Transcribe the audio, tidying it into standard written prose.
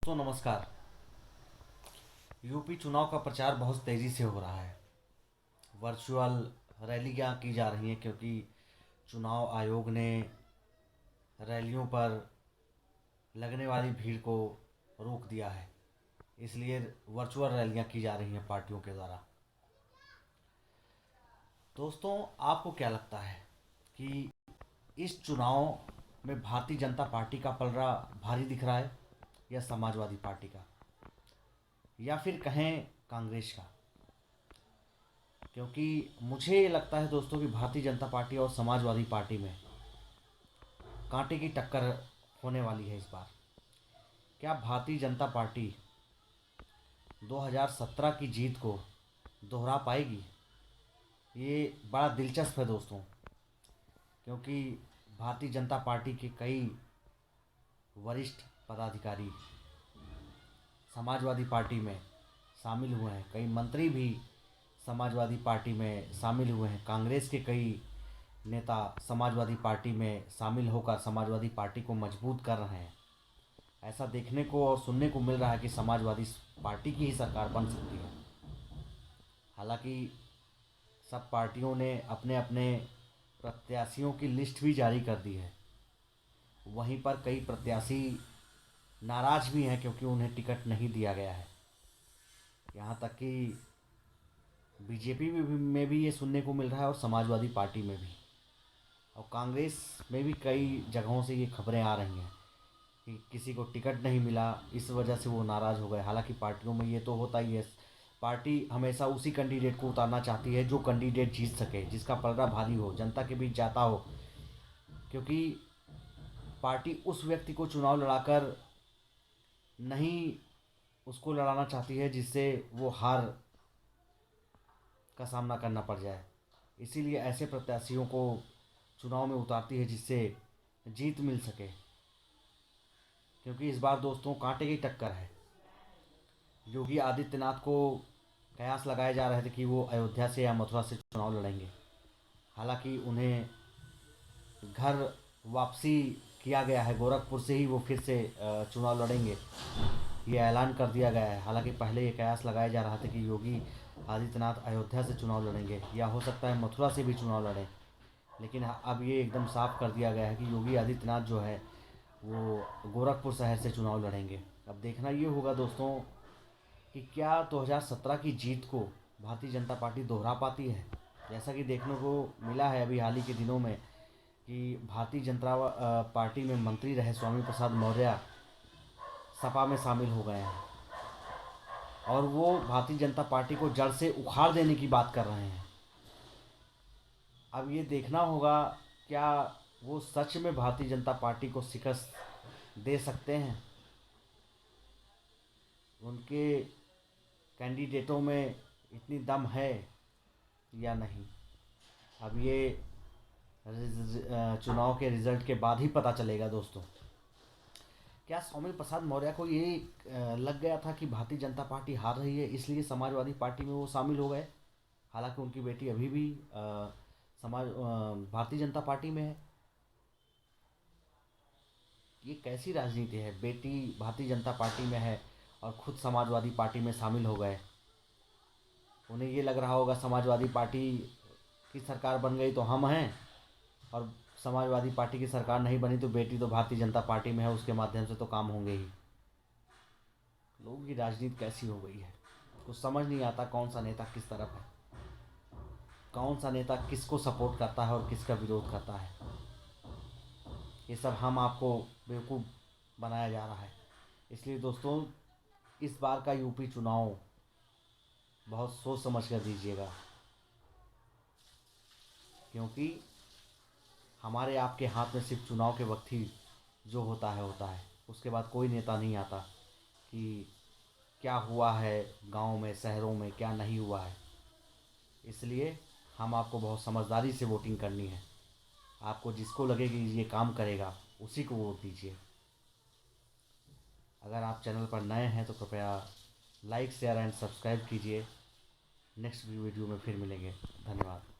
तो नमस्कार। यूपी चुनाव का प्रचार बहुत तेज़ी से हो रहा है। वर्चुअल रैलियां की जा रही हैं क्योंकि चुनाव आयोग ने रैलियों पर लगने वाली भीड़ को रोक दिया है। इसलिए वर्चुअल रैलियां की जा रही हैं पार्टियों के द्वारा। दोस्तों, आपको क्या लगता है कि इस चुनाव में भारतीय जनता पार्टी का पलड़ा भारी दिख रहा है या समाजवादी पार्टी का, या फिर कहें कांग्रेस का? क्योंकि मुझे ये लगता है दोस्तों कि भारतीय जनता पार्टी और समाजवादी पार्टी में कांटे की टक्कर होने वाली है इस बार। क्या भारतीय जनता पार्टी 2017 की जीत को दोहरा पाएगी? ये बड़ा दिलचस्प है दोस्तों, क्योंकि भारतीय जनता पार्टी के कई वरिष्ठ पदाधिकारी समाजवादी पार्टी में शामिल हुए हैं। कई मंत्री भी समाजवादी पार्टी में शामिल हुए हैं। कांग्रेस के कई नेता समाजवादी पार्टी में शामिल होकर समाजवादी पार्टी को मजबूत कर रहे हैं। ऐसा देखने को और सुनने को मिल रहा है कि समाजवादी पार्टी की ही सरकार बन सकती है। हालांकि सब पार्टियों ने अपने अपने प्रत्याशियों की लिस्ट भी जारी कर दी है। वहीं पर कई प्रत्याशी नाराज भी हैं क्योंकि उन्हें टिकट नहीं दिया गया है। यहाँ तक कि बीजेपी में भी ये सुनने को मिल रहा है और समाजवादी पार्टी में भी, और कांग्रेस में भी कई जगहों से ये खबरें आ रही हैं कि किसी को टिकट नहीं मिला, इस वजह से वो नाराज़ हो गए। हालांकि पार्टियों में ये तो होता ही है। पार्टी हमेशा उसी कैंडिडेट को उतारना चाहती है जो कैंडिडेट जीत सके, जिसका पलड़ा भारी हो, जनता के बीच जाता हो। क्योंकि पार्टी उस व्यक्ति को चुनाव लड़ाकर नहीं उसको लड़ाना चाहती है जिससे वो हार का सामना करना पड़ जाए। इसीलिए ऐसे प्रत्याशियों को चुनाव में उतारती है जिससे जीत मिल सके। क्योंकि इस बार दोस्तों कांटे की टक्कर है। योगी आदित्यनाथ को कयास लगाए जा रहे थे कि वो अयोध्या से या मथुरा से चुनाव लड़ेंगे। हालांकि उन्हें घर वापसी किया गया है, गोरखपुर से ही वो फिर से चुनाव लड़ेंगे, ये ऐलान कर दिया गया है। हालांकि पहले ये कयास लगाया जा रहा था कि योगी आदित्यनाथ अयोध्या से चुनाव लड़ेंगे या हो सकता है मथुरा से भी चुनाव लड़ें, लेकिन अब ये एकदम साफ कर दिया गया है कि योगी आदित्यनाथ जो है वो गोरखपुर शहर से चुनाव लड़ेंगे। अब देखना ये होगा दोस्तों कि क्या 2017 की जीत को भारतीय जनता पार्टी दोहरा पाती है। जैसा कि देखने को मिला है अभी हाल ही के दिनों में कि भारतीय जनता पार्टी में मंत्री रहे स्वामी प्रसाद मौर्य सपा में शामिल हो गए हैं और वो भारतीय जनता पार्टी को जड़ से उखाड़ देने की बात कर रहे हैं। अब ये देखना होगा क्या वो सच में भारतीय जनता पार्टी को शिकस्त दे सकते हैं। उनके कैंडिडेटों में इतनी दम है या नहीं, अब ये चुनाव के रिजल्ट के बाद ही पता चलेगा दोस्तों। क्या स्वामी प्रसाद मौर्य को ये लग गया था कि भारतीय जनता पार्टी हार रही है इसलिए समाजवादी पार्टी में वो शामिल हो गए? हालांकि उनकी बेटी अभी भी भारतीय जनता पार्टी में है। ये कैसी राजनीति है? बेटी भारतीय जनता पार्टी में है और खुद समाजवादी पार्टी में शामिल हो गए। उन्हें ये लग रहा होगा समाजवादी पार्टी की सरकार बन गई तो हम हैं, और समाजवादी पार्टी की सरकार नहीं बनी तो बेटी तो भारतीय जनता पार्टी में है, उसके माध्यम से तो काम होंगे ही। लोगों की राजनीति कैसी हो गई है, कुछ समझ नहीं आता कौन सा नेता किस तरफ है, कौन सा नेता किसको सपोर्ट करता है और किसका विरोध करता है। ये सब हम आपको बेवकूफ़ बनाया जा रहा है। इसलिए दोस्तों, इस बार का यूपी चुनाव बहुत सोच समझ कर दीजिएगा, क्योंकि हमारे आपके हाथ में सिर्फ चुनाव के वक्त ही जो होता है। उसके बाद कोई नेता नहीं आता कि क्या हुआ है गांव में शहरों में, क्या नहीं हुआ है। इसलिए हम आपको बहुत समझदारी से वोटिंग करनी है। आपको जिसको लगे कि ये काम करेगा उसी को वोट दीजिए। अगर आप चैनल पर नए हैं तो कृपया लाइक शेयर एंड सब्सक्राइब कीजिए। नेक्स्ट वीडियो में फिर मिलेंगे। धन्यवाद।